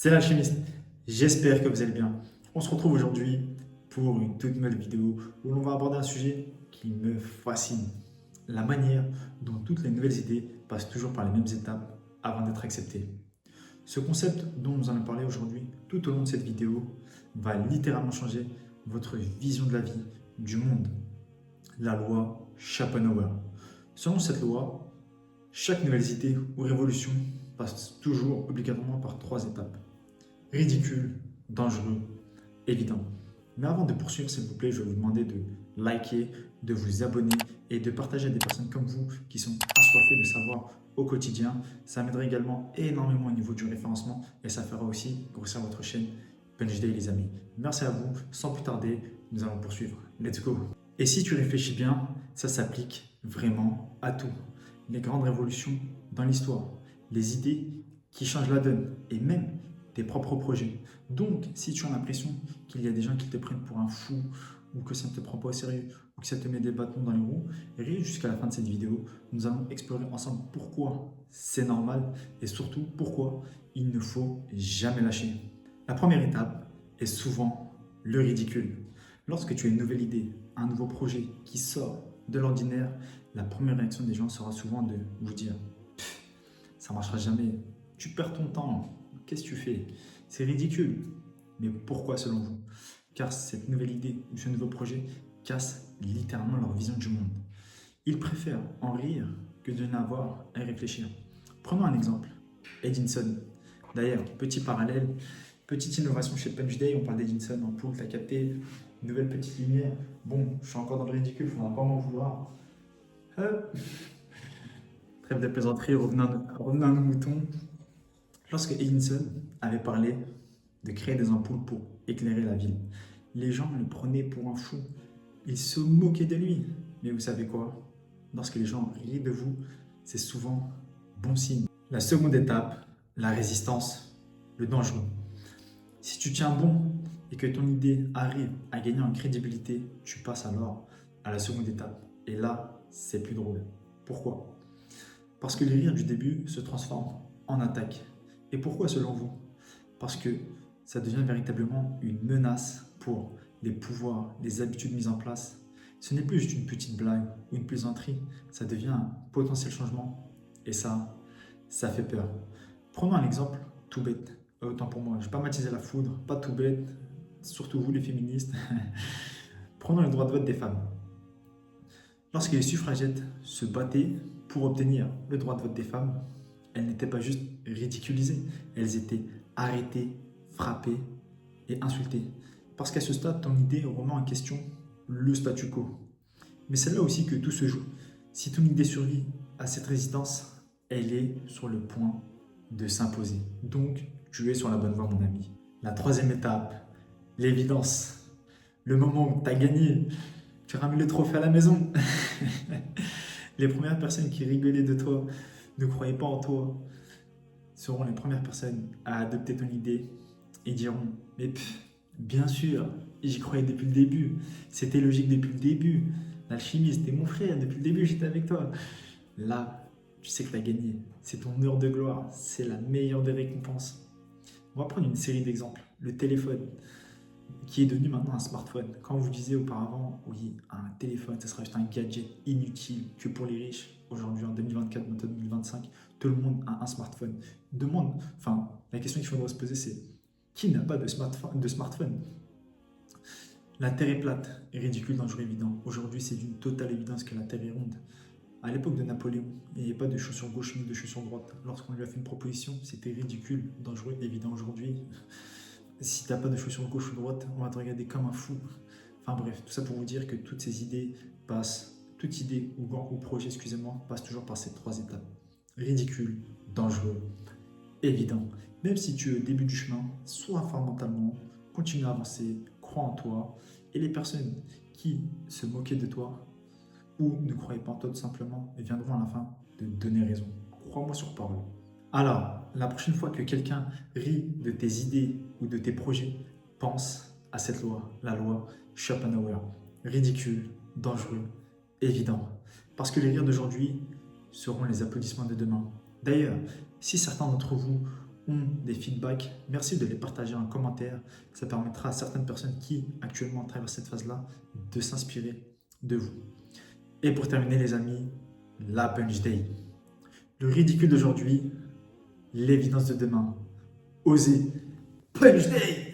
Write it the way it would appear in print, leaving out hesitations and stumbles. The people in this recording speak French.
C'est l'alchimiste. J'espère que vous allez bien. On se retrouve aujourd'hui pour une toute nouvelle vidéo où l'on va aborder un sujet qui me fascine. La manière dont toutes les nouvelles idées passent toujours par les mêmes étapes avant d'être acceptées. Ce concept dont nous allons parler aujourd'hui tout au long de cette vidéo va littéralement changer votre vision de la vie, du monde. La loi Schopenhauer. Selon cette loi, chaque nouvelle idée ou révolution passe toujours obligatoirement par trois étapes. Ridicule, dangereux, évident. Mais avant de poursuivre, s'il vous plaît, je vais vous demander de liker, de vous abonner et de partager à des personnes comme vous qui sont assoiffées de savoir au quotidien. Ça m'aiderait également énormément au niveau du référencement et ça fera aussi grossir votre chaîne Punch Day, les amis. Merci à vous. Sans plus tarder, nous allons poursuivre. Let's go. Et si tu réfléchis bien, ça s'applique vraiment à tout. Les grandes révolutions dans l'histoire, les idées qui changent la donne et même tes propres projets. Donc, si tu as l'impression qu'il y a des gens qui te prennent pour un fou ou que ça ne te prend pas au sérieux ou que ça te met des bâtons dans les roues, reste jusqu'à la fin de cette vidéo. Nous allons explorer ensemble pourquoi c'est normal et surtout pourquoi il ne faut jamais lâcher. La première étape est souvent le ridicule. Lorsque tu as une nouvelle idée, un nouveau projet qui sort de l'ordinaire, la première réaction des gens sera souvent de vous dire « ça ne marchera jamais, tu perds ton temps, qu'est-ce que tu fais? C'est ridicule. » Mais pourquoi selon vous? Car cette nouvelle idée ou ce nouveau projet casse littéralement leur vision du monde. Ils préfèrent en rire que de n'avoir à y réfléchir. Prenons un exemple, Edison. D'ailleurs, petit parallèle, petite innovation chez Punch Day, on parle d'Edison en poule, t'as capté, nouvelle petite lumière. Bon, je suis encore dans le ridicule, il ne faudra pas m'en vouloir. Trêve de plaisanterie, revenons à nos moutons. Lorsque Edison avait parlé de créer des ampoules pour éclairer la ville, les gens le prenaient pour un fou. Ils se moquaient de lui. Mais vous savez quoi? Lorsque les gens rient de vous, c'est souvent bon signe. La seconde étape, la résistance, le dangereux. Si tu tiens bon et que ton idée arrive à gagner en crédibilité, tu passes alors à la seconde étape. Et là, c'est plus drôle. Pourquoi? Parce que les rires du début se transforment en attaque. Et pourquoi selon vous? Parce que ça devient véritablement une menace pour les pouvoirs, les habitudes mises en place. Ce n'est plus juste une petite blague ou une plaisanterie, ça devient un potentiel changement. Et ça fait peur. Prenons un exemple tout bête. Autant pour moi, je ne vais pas matiser la foudre, pas tout bête, surtout vous les féministes. Prenons le droit de vote des femmes. Lorsque les suffragettes se battaient pour obtenir le droit de vote des femmes, elles n'étaient pas juste ridiculisées, elles étaient arrêtées, frappées et insultées. Parce qu'à ce stade, ton idée remet en question le statu quo. Mais c'est là aussi que tout se joue. Si ton idée survit à cette résistance, elle est sur le point de s'imposer. Donc, tu es sur la bonne voie, mon ami. La troisième étape, l'évidence. Le moment où tu as gagné, tu ramènes le trophée à la maison. Les premières personnes qui rigolaient de toi, ne croyaient pas en toi, seront les premières personnes à adopter ton idée et diront « Mais bien sûr, j'y croyais depuis le début, c'était logique depuis le début, l'alchimiste, t'es mon frère, depuis le début j'étais avec toi. » Là, tu sais que tu as gagné, c'est ton heure de gloire, c'est la meilleure des récompenses. On va prendre une série d'exemples. Le téléphone, qui est devenu maintenant un smartphone. Quand vous disiez auparavant, oui, un téléphone, ça sera juste un gadget inutile que pour les riches, aujourd'hui en 2024, maintenant 2025, tout le monde a un smartphone. La question qu'il faudrait se poser, c'est qui n'a pas de smartphone? La Terre est plate, est ridicule, dangereux, évident. Aujourd'hui, c'est d'une totale évidence que la Terre est ronde. À l'époque de Napoléon, il n'y avait pas de chaussure gauche ni de chaussure droite. Lorsqu'on lui a fait une proposition, c'était ridicule, dangereux, évident. Aujourd'hui, si tu n'as pas de chaussure gauche ou droite, on va te regarder comme un fou. Enfin bref, tout ça pour vous dire que toutes ces idées passent, toute idée ou projet, excusez-moi, passe toujours par ces trois étapes. Ridicule, dangereux, évident. Même si tu es au début du chemin, sois fort mentalement, continue à avancer, crois en toi. Et les personnes qui se moquaient de toi ou ne croyaient pas en toi tout simplement, viendront à la fin te donner raison. Crois-moi sur parole. Alors, la prochaine fois que quelqu'un rit de tes idées ou de tes projets, pense à cette loi, la loi Schopenhauer. Ridicule, dangereux, évident. Parce que les rires d'aujourd'hui seront les applaudissements de demain. D'ailleurs, si certains d'entre vous ont des feedbacks, merci de les partager en commentaire. Ça permettra à certaines personnes qui actuellement traversent cette phase-là de s'inspirer de vous. Et pour terminer les amis, la punch day. Le ridicule d'aujourd'hui, l'évidence de demain. Osez. Punch day!